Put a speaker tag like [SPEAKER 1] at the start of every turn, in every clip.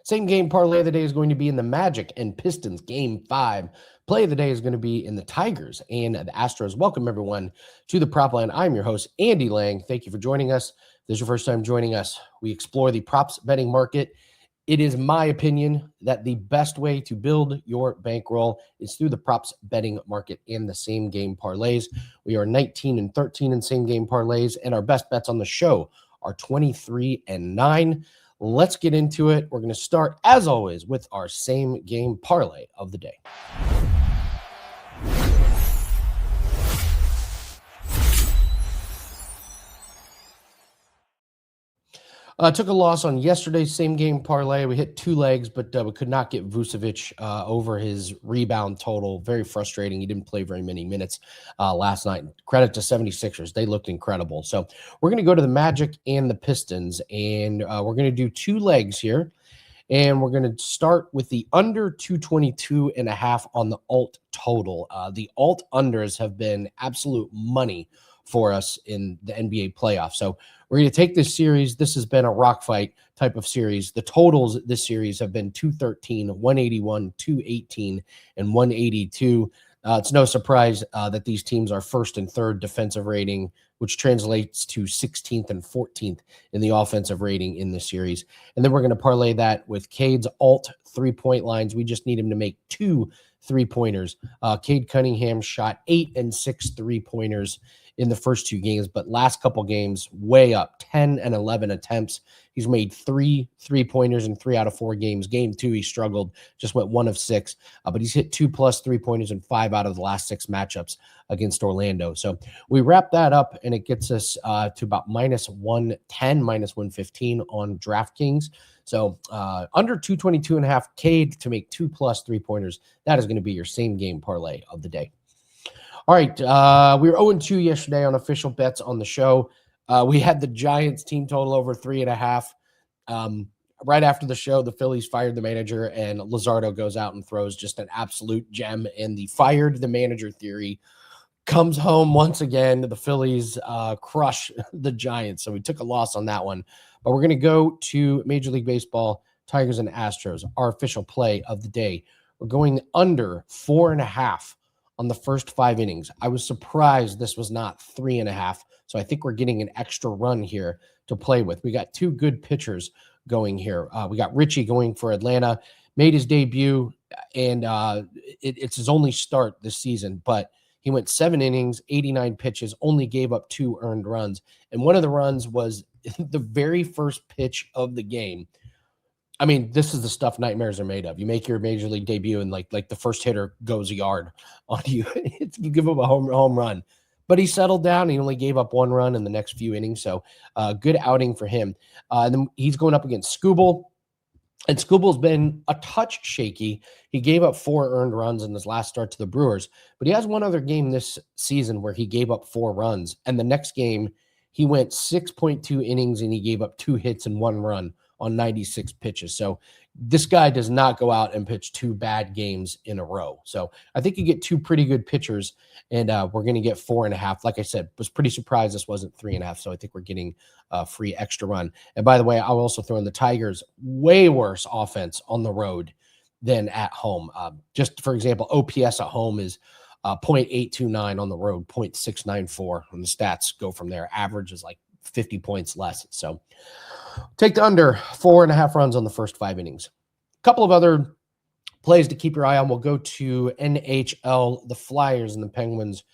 [SPEAKER 1] Same game parlay of the day is going to be in the Magic and Pistons Game 5. Play of the day is going to be in the Tigers and the Astros. Welcome, everyone, to the Prop Line. I'm your host, Andy Lang. Thank you for joining us. If this is your first time joining us, we explore the props betting market. It is my opinion that the best way to build your bankroll is through the props betting market and the same game parlays. We are 19-13 in same game parlays, and our best bets on the show are 23-9. Let's get into it. We're going to start, as always, with our same game parlay of the day. Took a loss on yesterday's same game parlay. We hit two legs, but we could not get Vucevic over his rebound total. Very frustrating. He didn't play very many minutes last night. Credit to 76ers. They looked incredible. So we're going to go to the Magic and the Pistons, and we're going to do two legs here. And we're going to start with the under 222.5 on the alt total. The alt unders have been absolute money for us in the NBA playoffs. So we're going to take this series. This has been a rock fight type of series. The totals this series have been 213, 181, 218, and 182. It's no surprise that these teams are first and third defensive rating, which translates to 16th and 14th in the offensive rating in this series. And then we're going to parlay that with Cade's alt three-point lines. We just need him to make 2 3-pointers. Cade Cunningham shot 8 and 6 3-pointers in the first 2 games, but last couple games, way up, 10 and 11 attempts. He's made 3 3-pointers in 3 out of 4 games. Game 2, he struggled, just went 1 of 6, but he's hit 2+ 3-pointers in 5 out of the last 6 matchups against Orlando. So we wrap that up, and it gets us to about -110, -115 on DraftKings. So under 222.5, Cade to make 2+ 3-pointers. That is going to be your same game parlay of the day. All right, we were 0-2 yesterday on official bets on the show. We had the Giants team total over 3.5. Right after the show, the Phillies fired the manager, and Luzardo goes out and throws just an absolute gem. And the fired the manager theory comes home once again. The Phillies crush the Giants, so we took a loss on that one. But we're going to go to Major League Baseball, Tigers and Astros, our official play of the day. We're going under 4.5 on the first 5 innings. I was surprised this was not 3.5, so I think we're getting an extra run here to play with. We got 2 good pitchers going here. We got Richie going for Atlanta, made his debut, and it's his only start this season, but he went 7 innings, 89 pitches, only gave up 2 earned runs, and one of the runs was the very first pitch of the game. I mean, this is the stuff nightmares are made of. You make your major league debut and like the first hitter goes a yard on you. You give him a home run. But he settled down. He only gave up 1 run in the next few innings. So good outing for him. And then he's going up against Skubal. And Skubal's been a touch shaky. He gave up 4 earned runs in his last start to the Brewers. But he has one other game this season where he gave up 4 runs. And the next game, he went 6.2 innings and he gave up 2 hits and 1 run on 96 pitches. So this guy does not go out and pitch 2 bad games in a row. So I think you get 2 pretty good pitchers, and we're going to get 4.5. Like I said, was pretty surprised this wasn't 3.5. So I think we're getting a free extra run. And by the way, I'll also throw in the Tigers, way worse offense on the road than at home. Just for example, OPS at home is 0.829 on the road, 0.694. And the stats go from there. Average is like 50 points less. So take the under 4.5 runs on the first 5 innings. A couple of other plays to keep your eye on. We'll go to NHL, the Flyers and the Penguins.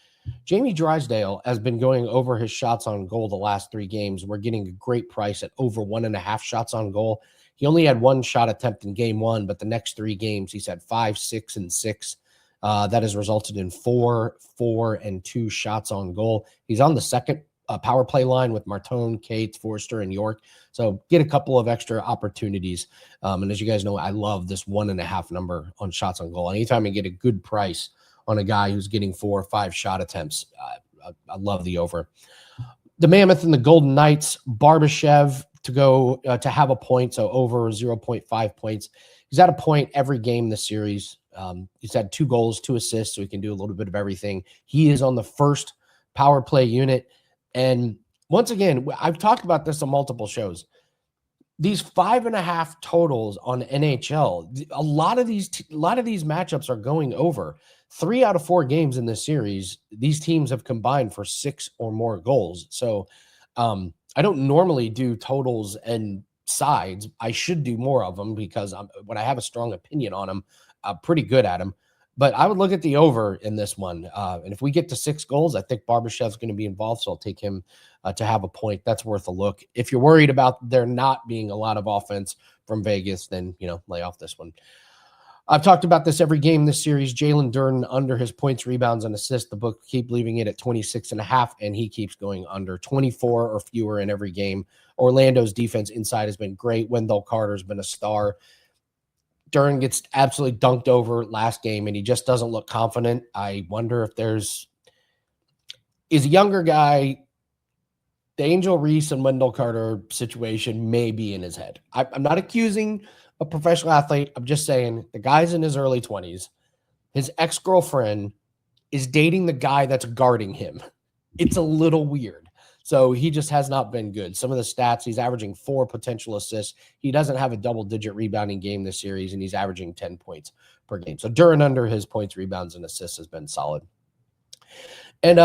[SPEAKER 1] Jamie Drysdale has been going over his shots on goal the last 3 games. We're getting a great price at over 1.5 shots on goal. He only had 1 shot attempt in game 1, but the next 3 games he's had 5, 6, and 6. That has resulted in 4, 4, and 2 shots on goal. He's on the second power play line with Martone, Cade, Forster, and York. So get a couple of extra opportunities. And as you guys know, I love this 1.5 number on shots on goal. Anytime I get a good price on a guy who's getting 4 or 5 shot attempts, I love the over. The Mammoth and the Golden Knights, Barbashev to go to have a point, so over 0.5 points. He's at a point every game this series. He's had 2 goals, 2 assists, so he can do a little bit of everything. He is on the first power play unit. And once again, I've talked about this on multiple shows. these 5.5 totals on NHL, a lot of these matchups are going over. 3 out of 4 games in this series, these teams have combined for 6 or more goals. So I don't normally do totals and sides. I should do more of them because when I have a strong opinion on them, I'm pretty good at them. But I would look at the over in this one. And if we get to 6 goals, I think Barbashev's going to be involved. So I'll take him to have a point. That's worth a look. If you're worried about there not being a lot of offense from Vegas, then, lay off this one. I've talked about this every game this series. Jalen Duren under his points, rebounds, and assists. The book keep leaving it at 26.5, and he keeps going under 24 or fewer in every game. Orlando's defense inside has been great. Wendell Carter's been a star. Duren gets absolutely dunked over last game, and he just doesn't look confident. I wonder if is a younger guy. The Angel Reese and Wendell Carter situation may be in his head. I'm not accusing a professional athlete. I'm just saying the guy's in his early 20s. His ex-girlfriend is dating the guy that's guarding him. It's a little weird. So he just has not been good. Some of the stats, he's averaging 4 potential assists. He doesn't have a double-digit rebounding game this series, and he's averaging 10 points per game. So Duren under his points, rebounds, and assists has been solid. And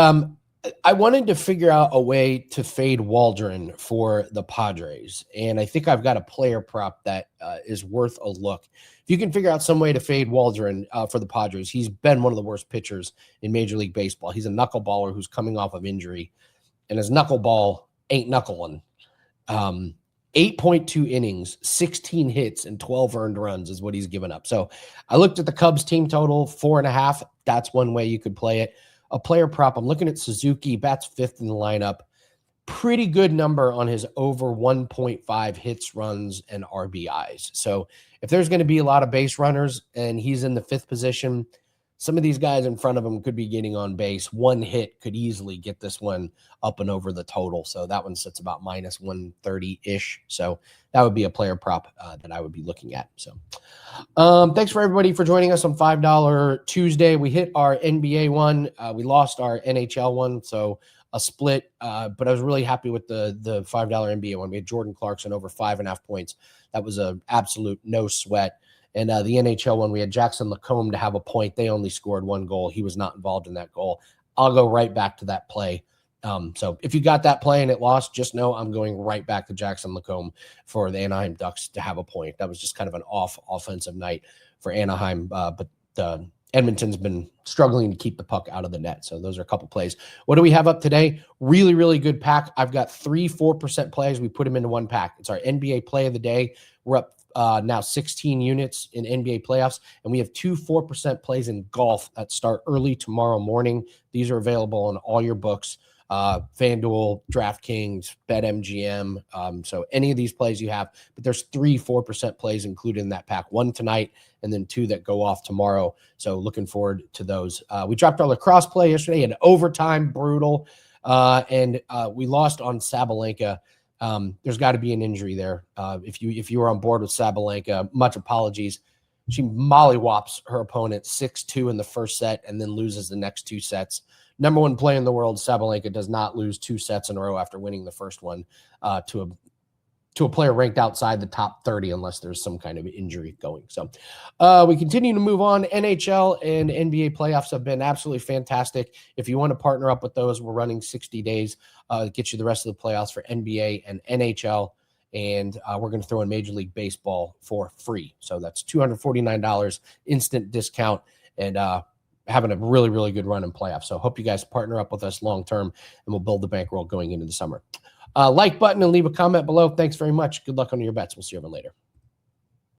[SPEAKER 1] I wanted to figure out a way to fade Waldron for the Padres, and I think I've got a player prop that is worth a look. If you can figure out some way to fade Waldron for the Padres, he's been one of the worst pitchers in Major League Baseball. He's a knuckleballer who's coming off of injury, and his knuckleball ain't knuckling. 8.2 innings, 16 hits, and 12 earned runs is what he's given up. So I looked at the Cubs team total, 4.5. That's one way you could play it. A player prop, I'm looking at Suzuki, bats 5th in the lineup. Pretty good number on his over 1.5 hits, runs, and RBIs. So if there's going to be a lot of base runners and he's in the 5th position, some of these guys in front of him could be getting on base. One hit could easily get this one up and over the total. So that one sits about minus 130-ish. So that would be a player prop that I would be looking at. So thanks for everybody for joining us on $5 Tuesday. We hit our NBA one. We lost our NHL one. So a split, but I was really happy with the $5 NBA one. We had Jordan Clarkson over 5.5 points. That was an absolute no sweat. And the NHL one, we had Jackson Lacombe to have a point. They only scored 1 goal. He was not involved in that goal. I'll go right back to that play. So if you got that play and it lost, just know I'm going right back to Jackson Lacombe for the Anaheim Ducks to have a point. That was just kind of an off offensive night for Anaheim, but Edmonton's been struggling to keep the puck out of the net. So those are a couple plays. What do we have up today? Really, really good pack. I've got 3 4% plays. We put them into one pack. It's our NBA play of the day. We're up now 16 units in NBA playoffs, and we have 2 4% plays in golf that start early tomorrow morning. These are available on all your books, FanDuel, DraftKings, BetMGM. So any of these plays you have, but there's 3 4% plays included in that pack, 1 tonight and then 2 that go off tomorrow. So looking forward to those. We dropped our lacrosse play yesterday in overtime, brutal, and we lost on Sabalenka. There's got to be an injury there. If you were on board with Sabalenka, much apologies. She mollywops her opponent 6-2 in the first set and then loses the next 2 sets. Number 1 player in the world, Sabalenka, does not lose 2 sets in a row after winning the first one to a player ranked outside the top 30 unless there's some kind of injury going. So we continue to move on. NHL and NBA playoffs have been absolutely fantastic. If you want to partner up with those, we're running 60 days. Get you the rest of the playoffs for NBA and NHL. And we're going to throw in Major League Baseball for free. So that's $249 instant discount and having a really, really good run in playoffs. So hope you guys partner up with us long-term and we'll build the bankroll going into the summer. Like button and leave a comment below. Thanks very much. Good luck on your bets. We'll see you over later.